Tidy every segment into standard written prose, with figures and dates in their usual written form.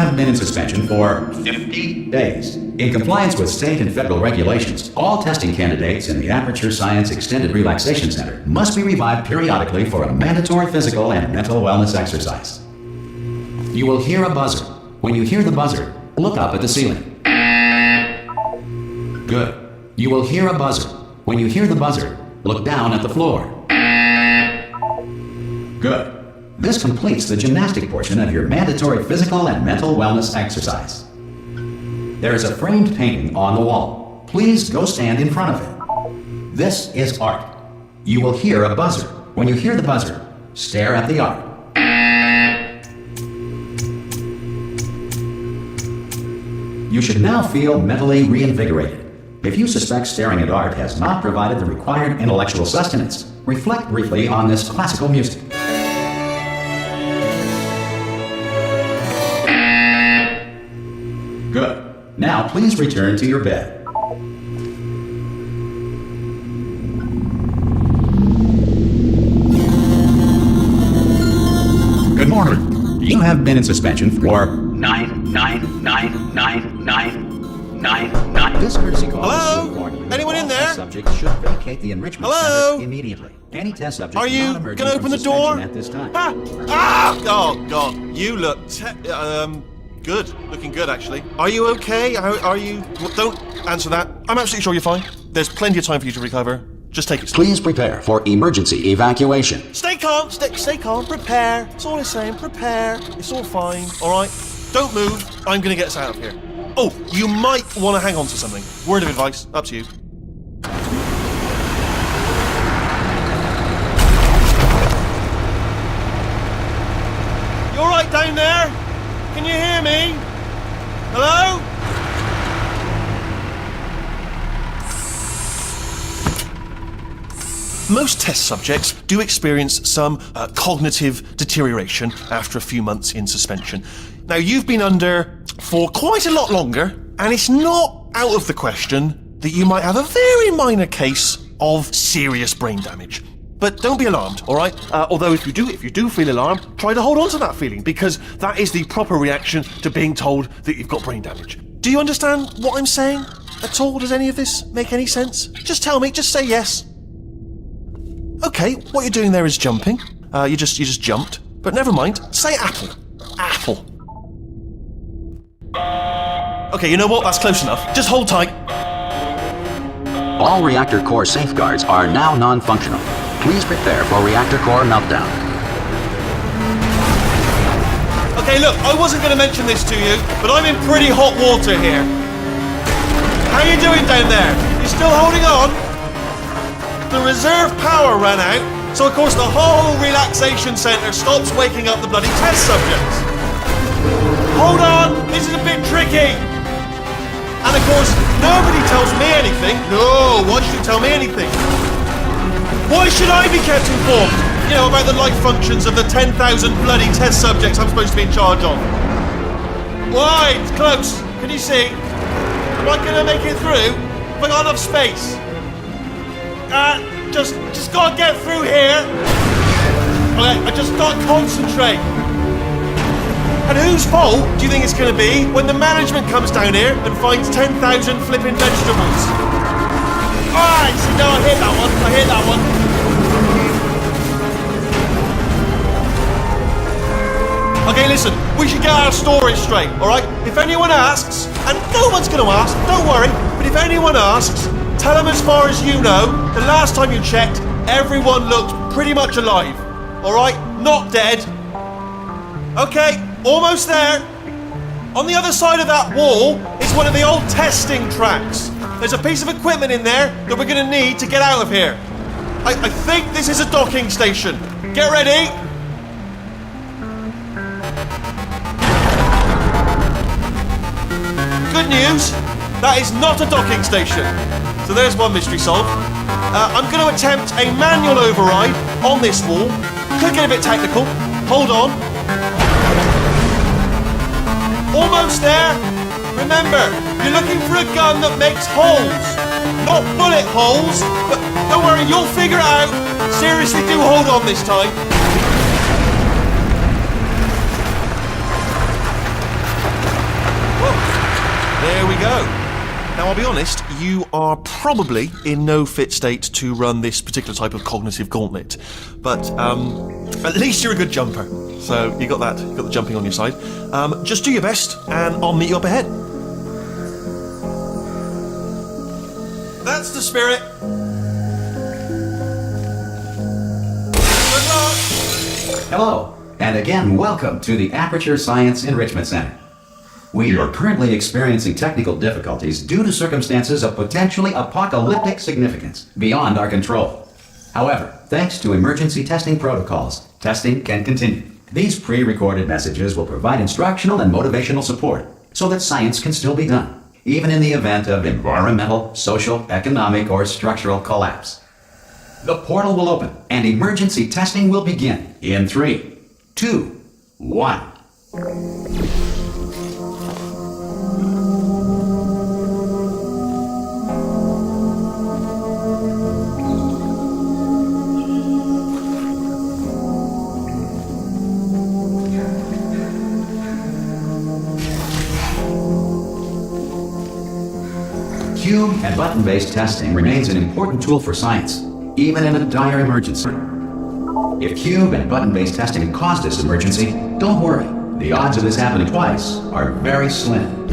have been in suspension for 50 days. In compliance with state and federal regulations, all testing candidates in the Aperture Science Extended Relaxation Center must be revived periodically for a mandatory physical and mental wellness exercise. You will hear a buzzer. When you hear the buzzer, look up at the ceiling. Good. You will hear a buzzer. When you hear the buzzer, look down at the floor. Good. This completes the gymnastic portion of your mandatory physical and mental wellness exercise. There is a framed painting on the wall. Please go stand in front of it. This is art. You will hear a buzzer. When you hear the buzzer, stare at the art. You should now feel mentally reinvigorated. If you suspect staring at art has not provided the required intellectual sustenance, reflect briefly on this classical music. Good. Now please return to your bed. Good morning. You have been in suspension for 9999999. This courtesy call. Hello? Anyone in there? Subjects should vacate the enrichment center immediately. Any test subject Are you going to open the door? At this time. Oh God, you look good. Looking good, actually. Are you okay? Are you? Don't answer that. I'm absolutely sure you're fine. There's plenty of time for you to recover. Just take it slow. Please prepare for emergency evacuation. Stay calm. Stay calm. Prepare. That's all I'm saying. Prepare. It's all fine. All right. Don't move. I'm gonna get us out of here. Oh, you might want to hang on to something. Word of advice. Up to you. You all right down there? Can you hear me? Hello? Most test subjects do experience some cognitive deterioration after a few months in suspension. Now, you've been under for quite a lot longer, and it's not out of the question that you might have a very minor case of serious brain damage. But don't be alarmed, all right? Although if you do feel alarmed, try to hold on to that feeling, because that is the proper reaction to being told that you've got brain damage. Do you understand what I'm saying at all? Does any of this make any sense? Just tell me, just say yes. Okay, what you're doing there is jumping. You just jumped. But never mind, say apple. Apple. Okay, you know what? That's close enough. Just hold tight. All reactor core safeguards are now non-functional. Please prepare for reactor core meltdown. Okay, look, I wasn't going to mention this to you, but I'm in pretty hot water here. How you doing down there? You still holding on? The reserve power ran out, so of course the whole relaxation centre stops waking up the bloody test subjects. Hold on, this is a bit tricky. And of course, nobody tells me anything. No, why should you tell me anything? Why should I be kept informed? You know, about the life functions of the 10,000 bloody test subjects I'm supposed to be in charge of. Why? It's close. Can you see? Am I gonna make it through? Have I got enough space? Just gotta get through here. Okay, I just gotta concentrate. And whose fault do you think it's gonna be when the management comes down here and finds 10,000 flipping vegetables? Alright, so no, I hit that one. Okay, listen, we should get our story straight, alright? If anyone asks, and no one's gonna ask, don't worry, but if anyone asks, tell them as far as you know, the last time you checked, everyone looked pretty much alive. Alright? Not dead. Okay, almost there. On the other side of that wall is one of the old testing tracks. There's a piece of equipment in there that we're going to need to get out of here. I think this is a docking station. Get ready. Good news, that is not a docking station. So there's one mystery solved. I'm going to attempt a manual override on this wall. Could get a bit technical. Hold on. Almost there. Remember, you're looking for a gun that makes holes. Not bullet holes, but don't worry, you'll figure it out. Seriously, do hold on this time. go. Now, I'll be honest, you are probably in no fit state to run this particular type of cognitive gauntlet. But at least you're a good jumper. So you got that, you got the jumping on your side. Just do your best, and I'll meet you up ahead. That's the spirit. Good luck. Hello, and again, welcome to the Aperture Science Enrichment Center. We are currently experiencing technical difficulties due to circumstances of potentially apocalyptic significance beyond our control. However, thanks to emergency testing protocols, testing can continue. These pre-recorded messages will provide instructional and motivational support so that science can still be done, even in the event of environmental, social, economic, or structural collapse. The portal will open and emergency testing will begin in 3, 2, 1. Cube and button-based testing remains an important tool for science, even in a dire emergency. If cube and button-based testing caused this emergency, don't worry. The odds of this happening twice are very slim.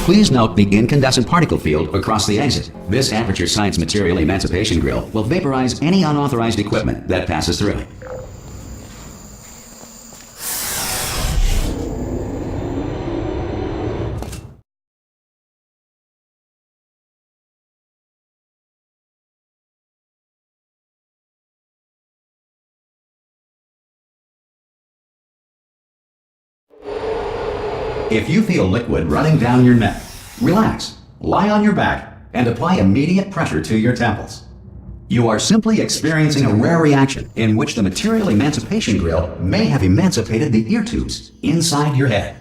Please note the incandescent particle field across the exit. This Aperture Science Material Emancipation Grill will vaporize any unauthorized equipment that passes through it. If you feel liquid running down your neck, relax, lie on your back, and apply immediate pressure to your temples. You are simply experiencing a rare reaction in which the Material Emancipation Grill may have emancipated the ear tubes inside your head.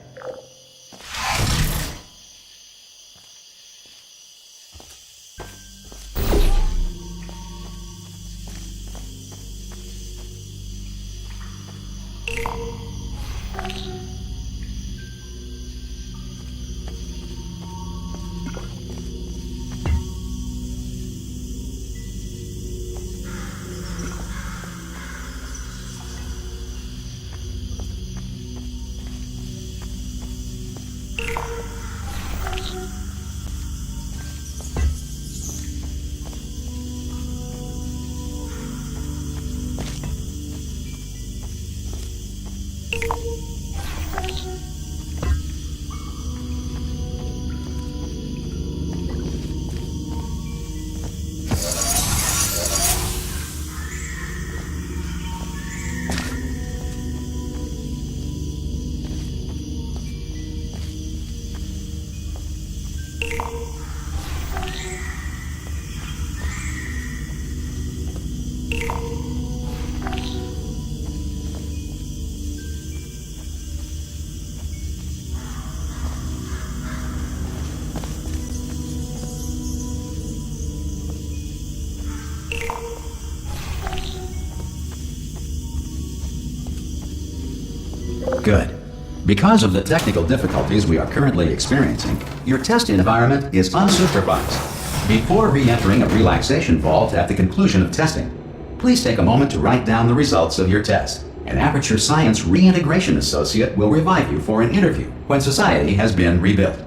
Good. Because of the technical difficulties we are currently experiencing, your test environment is unsupervised. Before re-entering a relaxation vault at the conclusion of testing, please take a moment to write down the results of your test. An Aperture Science Reintegration Associate will revive you for an interview when society has been rebuilt.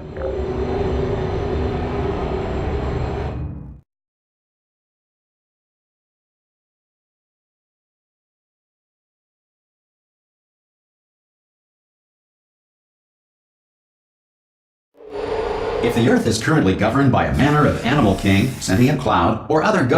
If the Earth is currently governed by a manner of animal king, sentient cloud, or other government